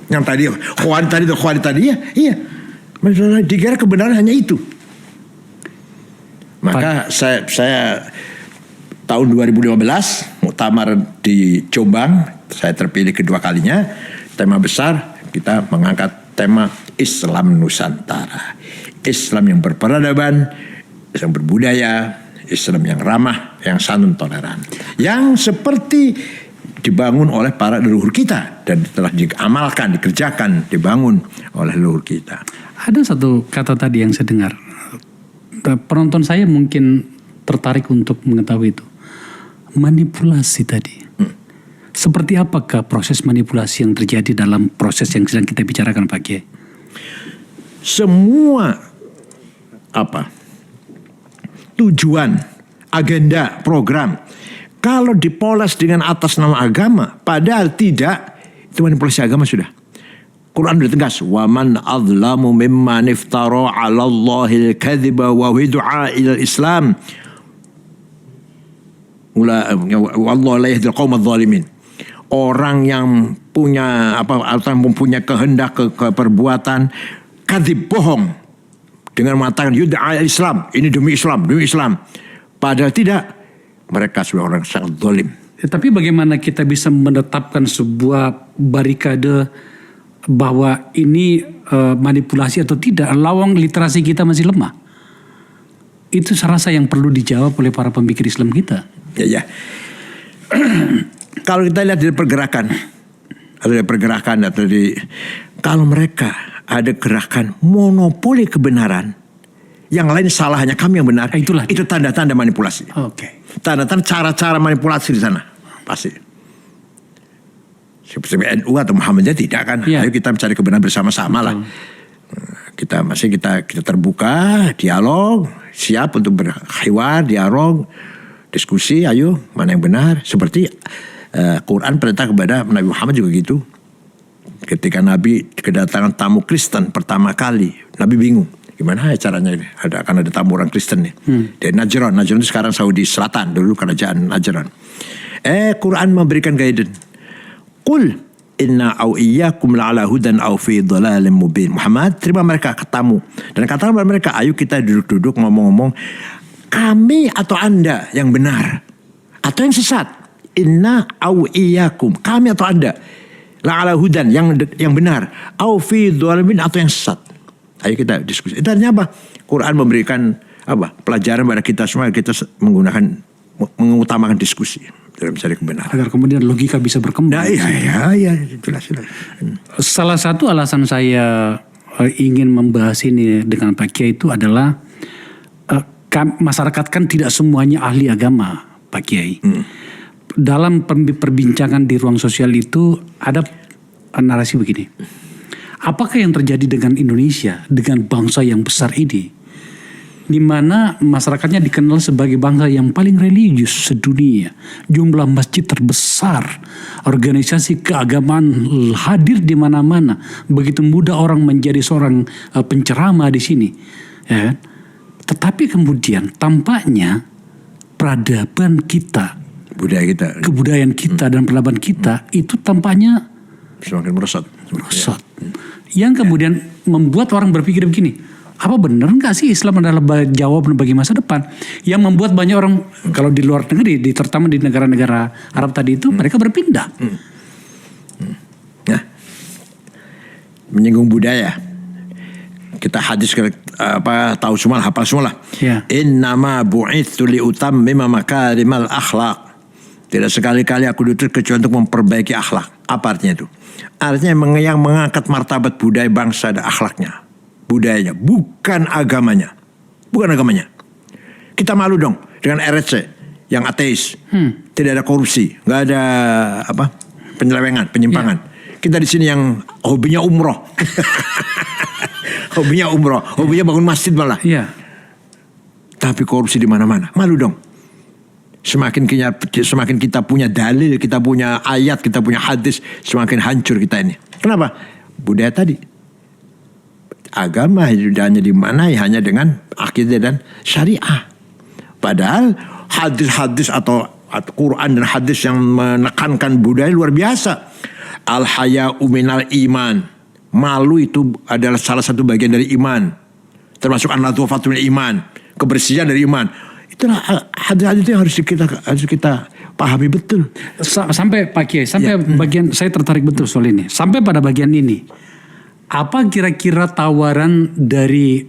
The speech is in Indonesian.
Yang tadi Khawarij tadi ya, iya. Dikira kebenaran hanya itu. Maka saya tahun 2015 muktamar di Jombang, saya terpilih kedua kalinya. Tema besar kita mengangkat tema Islam Nusantara. Islam yang berperadaban, yang berbudaya, Islam yang ramah, yang santun toleran. Yang seperti dibangun oleh para leluhur kita dan telah diamalkan, dikerjakan, dibangun oleh leluhur kita. Ada satu kata tadi yang saya dengar. Penonton saya mungkin tertarik untuk mengetahui itu. Manipulasi tadi. Seperti apakah proses manipulasi yang terjadi dalam proses yang sedang kita bicarakan Pak Kiai? Semua tujuan, agenda, program, kalau dipoles dengan atas nama agama, padahal tidak, itu manipulasi agama sudah. Quran sudah tegas, waman adzlamu mimman iftara 'ala Allahil kadhiba wa du'a ila Islam. Wallahu la yahdil qaumadz zalimin. Orang yang punya mempunyai kehendak ke perbuatan kadzib, bohong, dengan mengatakan yud'a Islam, ini demi Islam, padahal tidak, mereka sudah orang sangat zalim. Tapi bagaimana kita bisa menetapkan sebuah barikade bahwa ini manipulasi atau tidak? Lawang literasi kita masih lemah. Itu saya rasa yang perlu dijawab oleh para pemikir Islam kita. Ya. Kalau kita lihat dari pergerakan, kalau mereka ada gerakan monopoli kebenaran, yang lain salah, hanya kami yang benar, itu tanda-tanda manipulasi. Oke. Tanda-tanda cara-cara manipulasi di sana pasti. Seperti NU atau Muhammadiyah tidak kan? Ya. Ayo kita mencari kebenaran bersama-sama lah. Kita terbuka, dialog, siap untuk berhiwar, dialog, diskusi. Ayo mana yang benar? Seperti Quran perintah kepada Nabi Muhammad juga gitu. Ketika Nabi kedatangan tamu Kristen pertama kali, Nabi bingung. Gimana caranya ini? Akan ada tamu orang Kristen nih. Dari Najran itu sekarang Saudi Selatan, dulu kerajaan Najran. Quran memberikan guidance. Qul inna au iyyakum la'ala hudan au fi dhalalin mubin. Muhammad, terima mereka tamu. Dan katakan kepada mereka, ayo kita duduk-duduk ngomong-ngomong, kami atau Anda yang benar atau yang sesat. Inna au iyyakum, kami atau Anda, la'ala hudan, yang benar, au fi dhalamin, atau yang sesat. Ayo kita diskusi. Itu artinya apa? Quran memberikan pelajaran pada kita semua, kita mengutamakan diskusi dalam mencari kebenaran. Agar kemudian logika bisa berkembang. Iya, jelas. Salah satu alasan saya ingin membahas ini dengan Pak Kiai itu adalah masyarakat kan tidak semuanya ahli agama, Pak Kiai. Dalam perbincangan di ruang sosial itu ada narasi begini. Apakah yang terjadi dengan Indonesia, dengan bangsa yang besar ini, di mana masyarakatnya dikenal sebagai bangsa yang paling religius sedunia, jumlah masjid terbesar, organisasi keagamaan hadir di mana-mana, begitu mudah orang menjadi seorang penceramah di sini, ya. Tetapi kemudian tampaknya peradaban kita, kebudayaan kita dan peradaban kita itu tampaknya semakin merosot. Yang kemudian membuat orang berpikir begini, apa benar nggak sih Islam adalah jawaban bagi masa depan? Yang membuat banyak orang kalau di luar negeri, terutama di negara-negara Arab tadi itu, mereka berpindah. Nah, menyinggung budaya, kita hadis tahu semua, hafal semua lah. Ya. Innama bu'itsu li utammima makarimal akhlaq. Tidak sekali-kali aku diutus kecuali untuk memperbaiki akhlak. Apa artinya itu? Artinya yang mengangkat martabat budaya bangsa dan akhlaknya, budayanya, bukan agamanya. Kita malu dong dengan RSC yang ateis, tidak ada korupsi, nggak ada penyelewengan, penyimpangan. Kita di sini yang hobinya umroh, hobinya bangun masjid malah. Tapi korupsi di mana-mana, malu dong. Semakin kita punya dalil, kita punya ayat, kita punya hadis, semakin hancur kita ini. Kenapa? Budaya tadi. Agama hanya dimanai hanya dengan akidah dan syariah. Padahal hadis-hadis atau Quran dan hadis yang menekankan budaya luar biasa. Al-haya'u minal iman. Malu itu adalah salah satu bagian dari iman. Termasuk an-nadhafatu minal iman. Kebersihan dari iman. Itulah hadis-hadis itu yang harus kita pahami betul. Sampai Pak Kiai, sampai bagian saya tertarik betul soal ini. Sampai pada bagian ini, apa kira-kira tawaran dari